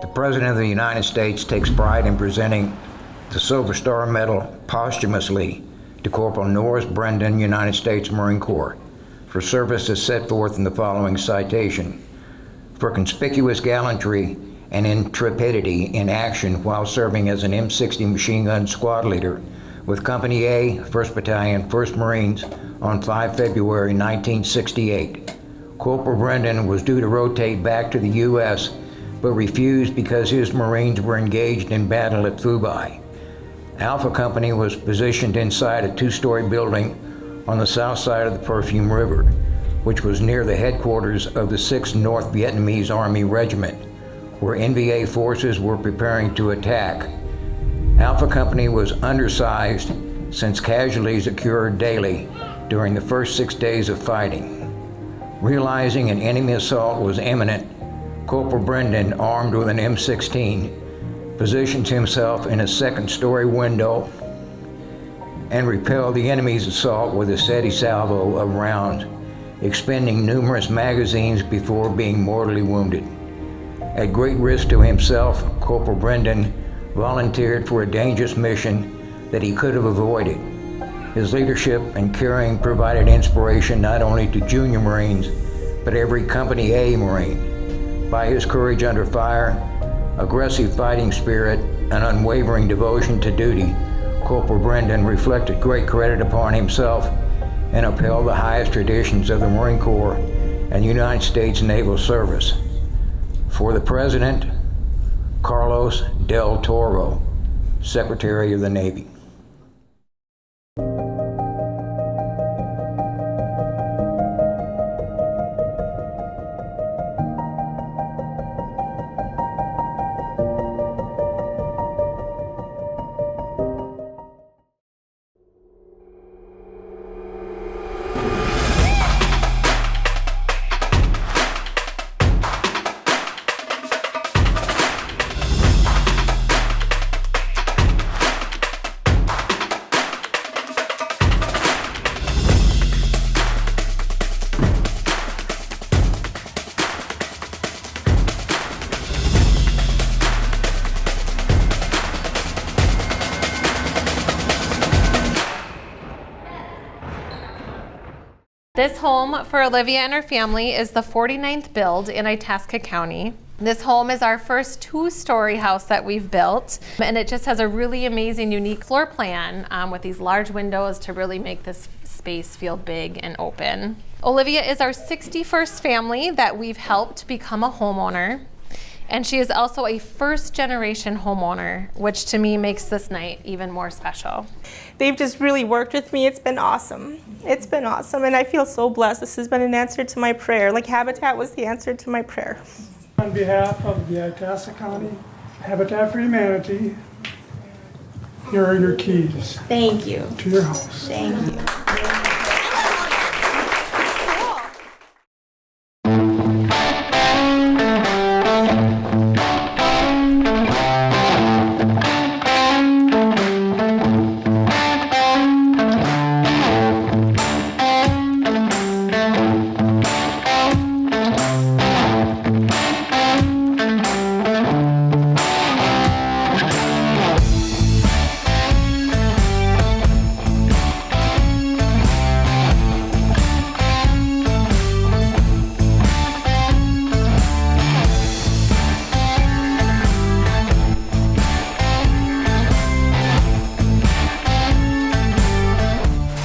The President of the United States takes pride in presenting the Silver Star Medal posthumously to Corporal Norris Brendan, United States Marine Corps, for services set forth in the following citation: for conspicuous gallantry and intrepidity in action while serving as an M60 machine gun squad leader with Company A, 1st Battalion, 1st Marines on 5 February 1968. Corporal Brendan was due to rotate back to the U.S., but refused because his Marines were engaged in battle at Fubai. Alpha Company was positioned inside a 2-story building on the south side of the Perfume River, which was near the headquarters of the 6th North Vietnamese Army Regiment, where NVA forces were preparing to attack. Alpha Company was undersized since casualties occurred daily during the first 6 days of fighting. Realizing an enemy assault was imminent, Corporal Brendan, armed with an M16, positions himself in a 2nd-story window and repelled the enemy's assault with a steady salvo of rounds, expending numerous magazines before being mortally wounded. At great risk to himself, Corporal Brendan volunteered for a dangerous mission that he could have avoided. His leadership and caring provided inspiration not only to junior Marines, but every Company A Marine. By his courage under fire, aggressive fighting spirit, and unwavering devotion to duty, Corporal Brendan reflected great credit upon himself and upheld the highest traditions of the Marine Corps and United States Naval Service. For the President, Carlos Del Toro, Secretary of the Navy. This home for Olivia and her family is the 49th build in Itasca County. This home is our first 2-story house that we've built, and it just has a really amazing, unique floor plan with these large windows to really make this space feel big and open. Olivia is our 61st family that we've helped become a homeowner, and she is also a first-generation homeowner, which to me makes this night even more special. They've just really worked with me. It's been awesome. It's been awesome, and I feel so blessed. This has been an answer to my prayer. Like Habitat was the answer to my prayer. On behalf of the Itasca County Habitat for Humanity, here are your keys. Thank you. To your house. Thank you.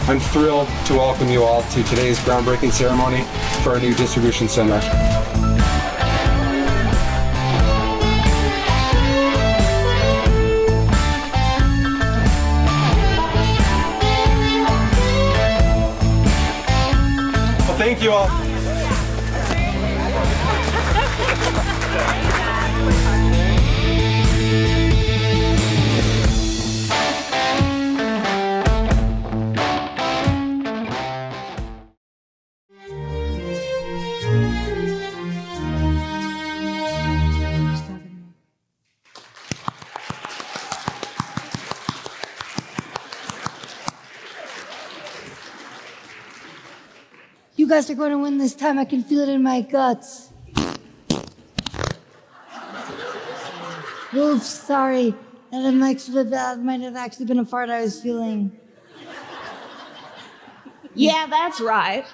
I'm thrilled to welcome you all to today's groundbreaking ceremony for our new distribution center. Well, thank you all. You guys are going to win this time. I can feel it in my guts. Oops, sorry. That might have actually been a fart I was feeling. Yeah, that's right.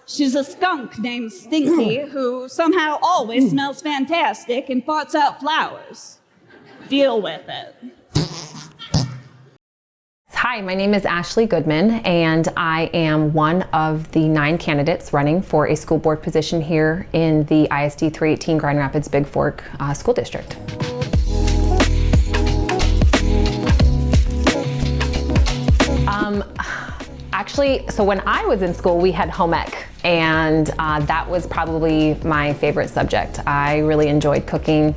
She's a skunk named Stinky who somehow always smells fantastic and farts out flowers. Deal with it. Hi, my name is Ashley Goodman, and I am one of the 9 candidates running for a school board position here in the ISD 318 Grand Rapids Big Fork School District. Actually, so when I was in school, we had home ec, and that was probably my favorite subject. I really enjoyed cooking.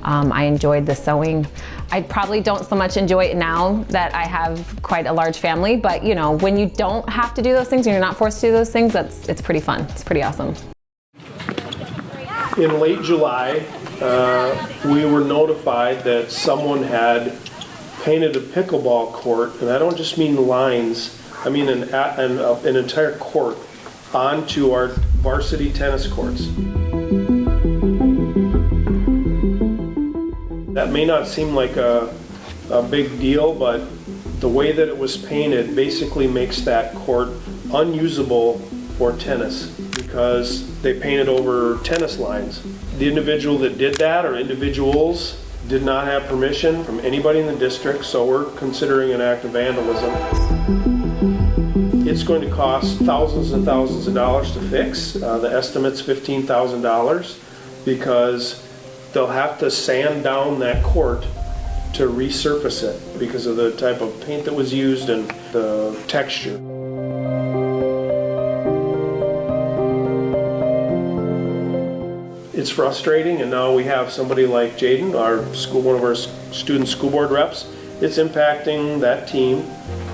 I enjoyed the sewing. I probably don't so much enjoy it now that I have quite a large family, but you know, when you don't have to do those things and you're not forced to do those things, it's pretty fun. It's pretty awesome. In late July, we were notified that someone had painted a pickleball court, and I don't just mean lines, I mean an entire court onto our varsity tennis courts. That may not seem like a big deal, but the way that it was painted basically makes that court unusable for tennis because they painted over tennis lines. The individual that did that, or individuals, did not have permission from anybody in the district, so we're considering an act of vandalism. It's going to cost thousands and thousands of dollars to fix. The estimate's $15,000 because they'll have to sand down that court to resurface it because of the type of paint that was used and the texture. It's frustrating, and now we have somebody like Jaden, one of our student school board reps. It's impacting that team.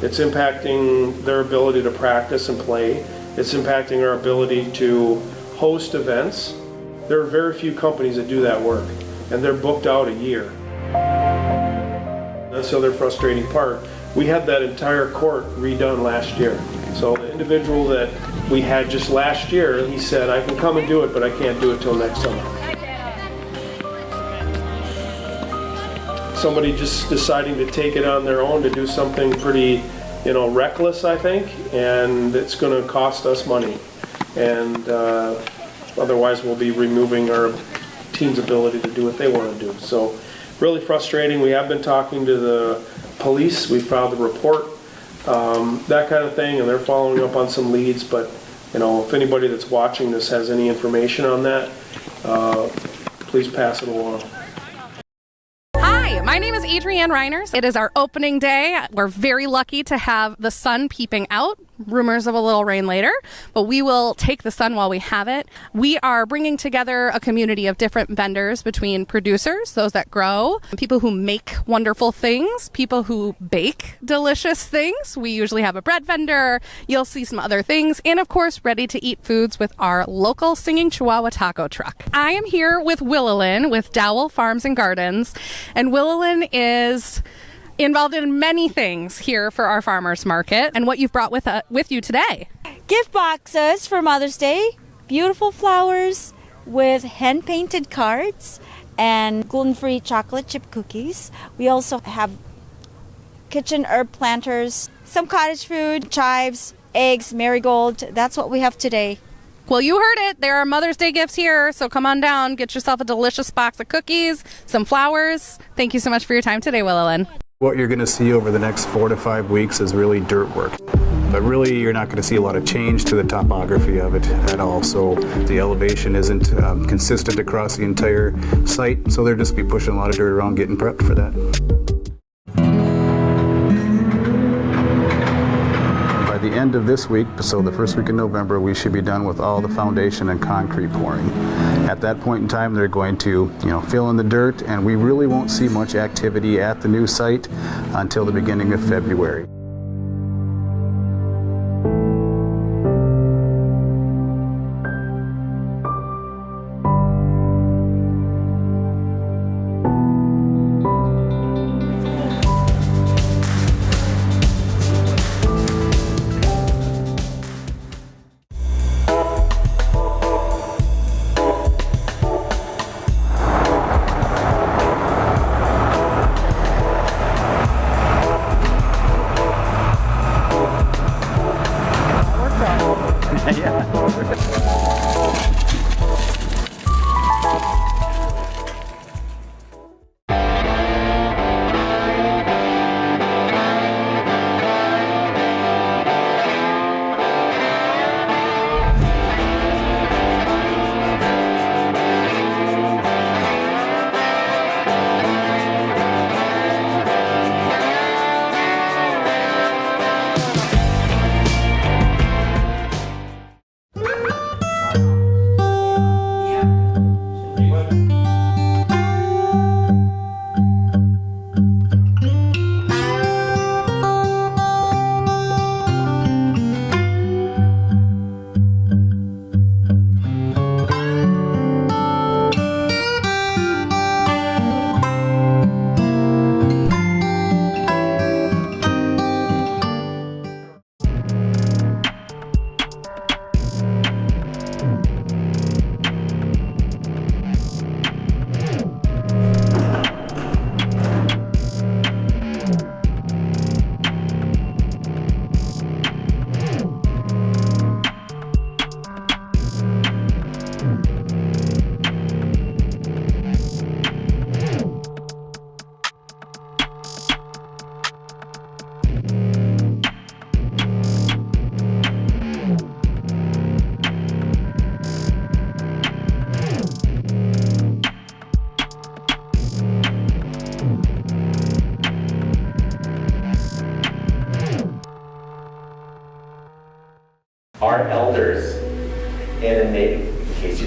It's impacting their ability to practice and play. It's impacting our ability to host events. There are very few companies that do that work, and they're booked out a year. That's the other frustrating part. We had that entire court redone last year. So the individual that we had just last year, he said, I can come and do it, but I can't do it till next summer. Somebody just deciding to take it on their own to do something pretty, reckless, I think, and it's going to cost us money. And otherwise we'll be removing our team's ability to do what they want to do. So really frustrating. We have been talking to the police. We filed a report, that kind of thing, and they're following up on some leads. But if anybody that's watching this has any information on that, please pass it along. Hi, my name is Adrienne Reiners. It is our opening day. We're very lucky to have the sun peeping out. Rumors of a little rain later, but we will take the sun while we have it. We are bringing together a community of different vendors between producers, those that grow, people who make wonderful things, people who bake delicious things. We usually have a bread vendor. You'll see some other things, and of course, ready to eat foods with our local singing Chihuahua taco truck. I am here with Willilyn with Dowell Farms and Gardens, and Willilyn is involved in many things here for our farmers market, and what you've brought with you today. Gift boxes for Mother's Day, beautiful flowers with hand-painted cards, and gluten-free chocolate chip cookies. We also have kitchen herb planters, some cottage food, chives, eggs, marigold. That's what we have today. Well, you heard it. There are Mother's Day gifts here, so come on down, get yourself a delicious box of cookies, some flowers. Thank you so much for your time today, Willilyn. What you're going to see over the next 4 to 5 weeks is really dirt work. But really, you're not going to see a lot of change to the topography of it at all. So the elevation isn't consistent across the entire site. So they'll just be pushing a lot of dirt around, getting prepped for that. By the end of this week, so the first week in November, we should be done with all the foundation and concrete pouring. At that point in time, they're going to, fill in the dirt, and we really won't see much activity at the new site until the beginning of February.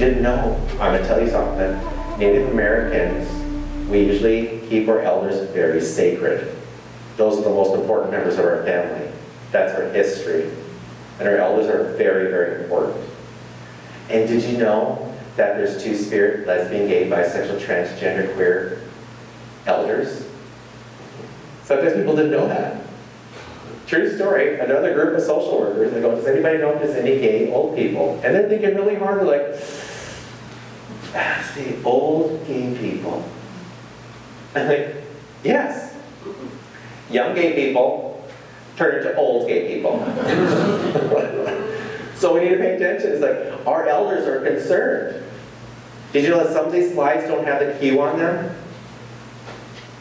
didn't know, I'm going to tell you something. Native Americans, we usually keep our elders very sacred. Those are the most important members of our family. That's our history. And our elders are very, very important. And did you know that there's two-spirit, lesbian, gay, bisexual, transgender, queer elders? Sometimes people didn't know that. True story, another group of social workers, they go, does anybody know if there's any gay old people? And they're thinking really hard, they're like, that's the old gay people. I'm like, yes. Young gay people turn into old gay people. So we need to pay attention. It's like, our elders are concerned. Did you know that some of these slides don't have the Q on them?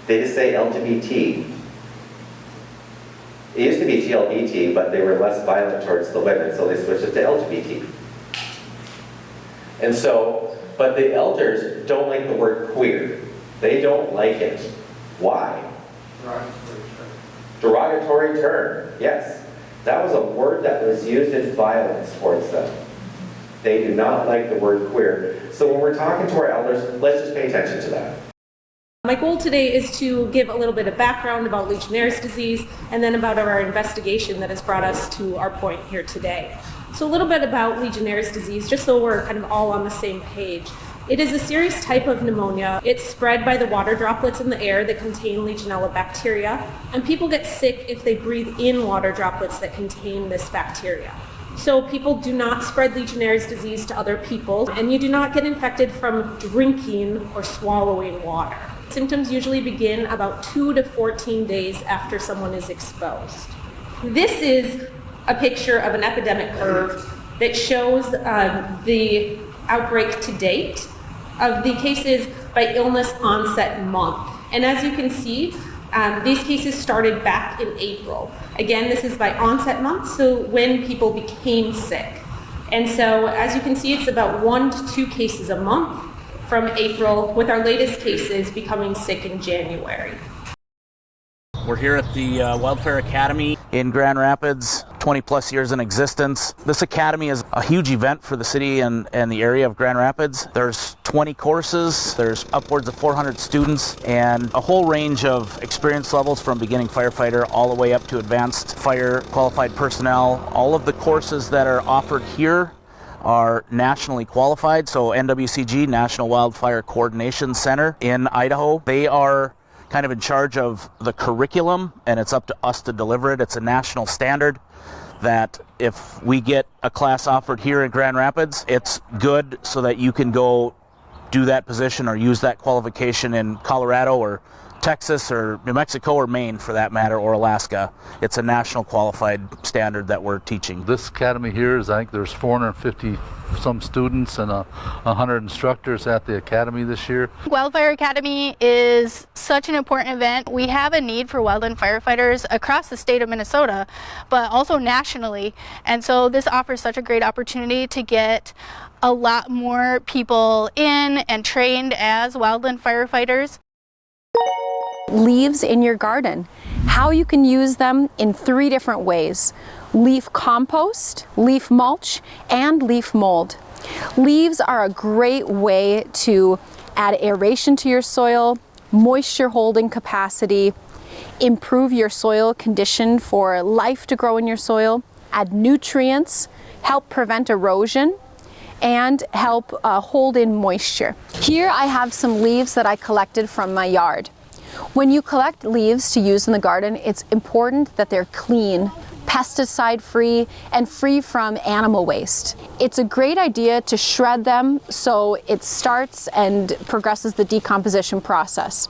They just say LGBT. It used to be GLBT, but they were less violent towards the women, so they switched it to LGBT. And so, but the elders don't like the word queer. They don't like it. Why? Derogatory term, yes. That was a word that was used in violence towards them. They do not like the word queer. So when we're talking to our elders, let's just pay attention to that. My goal today is to give a little bit of background about Legionnaire's disease and then about our investigation that has brought us to our point here today. So a little bit about Legionnaire's disease, just so we're kind of all on the same page. It is a serious type of pneumonia. It's spread by the water droplets in the air that contain Legionella bacteria, and people get sick if they breathe in water droplets that contain this bacteria. So people do not spread Legionnaire's disease to other people, and you do not get infected from drinking or swallowing water. Symptoms usually begin about 2 to 14 days after someone is exposed. This is a picture of an epidemic curve that shows the outbreak to date of the cases by illness onset month. And as you can see, these cases started back in April. Again, this is by onset month, so when people became sick. And so as you can see, it's about 1 to 2 cases a month from April, with our latest cases becoming sick in January. We're here at the Wildfire Academy in Grand Rapids, 20 plus years in existence. This academy is a huge event for the city and the area of Grand Rapids. There's 20 courses, there's upwards of 400 students, and a whole range of experience levels from beginning firefighter all the way up to advanced fire qualified personnel. All of the courses that are offered here are nationally qualified, so NWCG, National Wildfire Coordination Center in Idaho. They are kind of in charge of the curriculum, and it's up to us to deliver it. It's a national standard that if we get a class offered here in Grand Rapids, it's good so that you can go do that position or use that qualification in Colorado or Texas or New Mexico or Maine for that matter, or Alaska. It's a national qualified standard that we're teaching. This academy here is, I think there's 450 some students and 100 instructors at the academy this year. Wildfire Academy is such an important event. We have a need for wildland firefighters across the state of Minnesota, but also nationally. And so this offers such a great opportunity to get a lot more people in and trained as wildland firefighters. Leaves in your garden, how you can use them in 3 different ways: leaf compost, leaf mulch, and leaf mold. Leaves are a great way to add aeration to your soil, moisture holding capacity, improve your soil condition for life to grow in your soil, add nutrients, help prevent erosion, and help hold in moisture. Here I have some leaves that I collected from my yard. When you collect leaves to use in the garden, it's important that they're clean, pesticide-free, and free from animal waste. It's a great idea to shred them so it starts and progresses the decomposition process.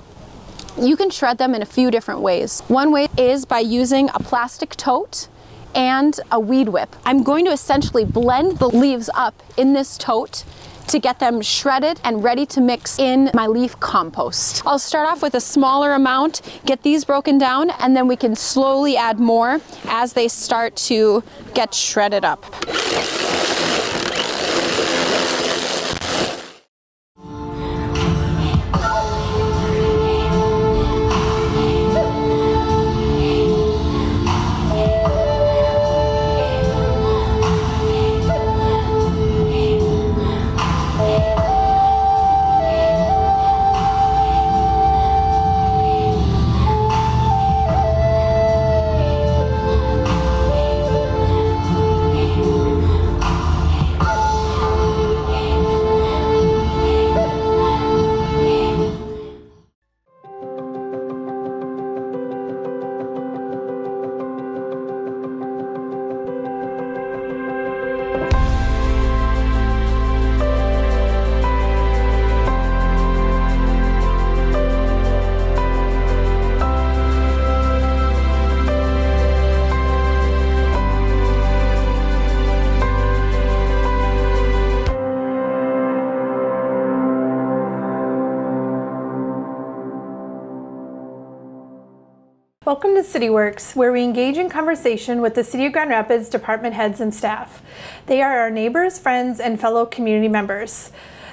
You can shred them in a few different ways. One way is by using a plastic tote and a weed whip. I'm going to essentially blend the leaves up in this tote to get them shredded and ready to mix in my leaf compost. I'll start off with a smaller amount, get these broken down, and then we can slowly add more as they start to get shredded up. Welcome to CityWorks, where we engage in conversation with the City of Grand Rapids department heads and staff. They are our neighbors, friends, and fellow community members.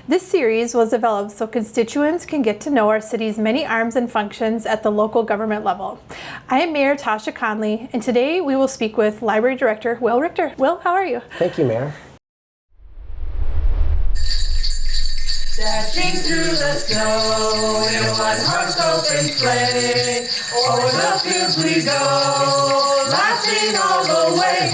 This series was developed so constituents can get to know our city's many arms and functions at the local government level. I am Mayor Tasha Conley, and today we will speak with Library Director Will Richter. Will, how are you? Thank you, Mayor. Dashing through the snow in one horse open sleigh. Over the fields we go, laughing all the way.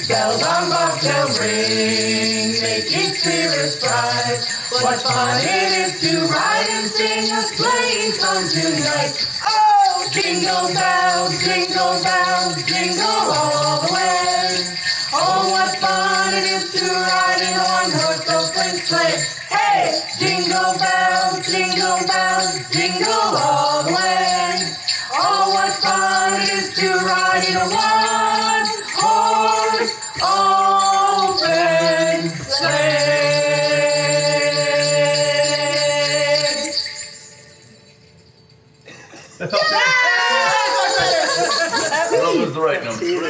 Bells on bobtail ring, making spirits bright. What fun it is to ride and sing a sleighing song tonight. Oh, jingle bells, jingle all the way. Oh, what fun it is to ride in a one-horse open sleigh. Hey, jingle bells, jingle all the way. Oh, what fun it is to ride in a one-horse open sleigh. That was the right number.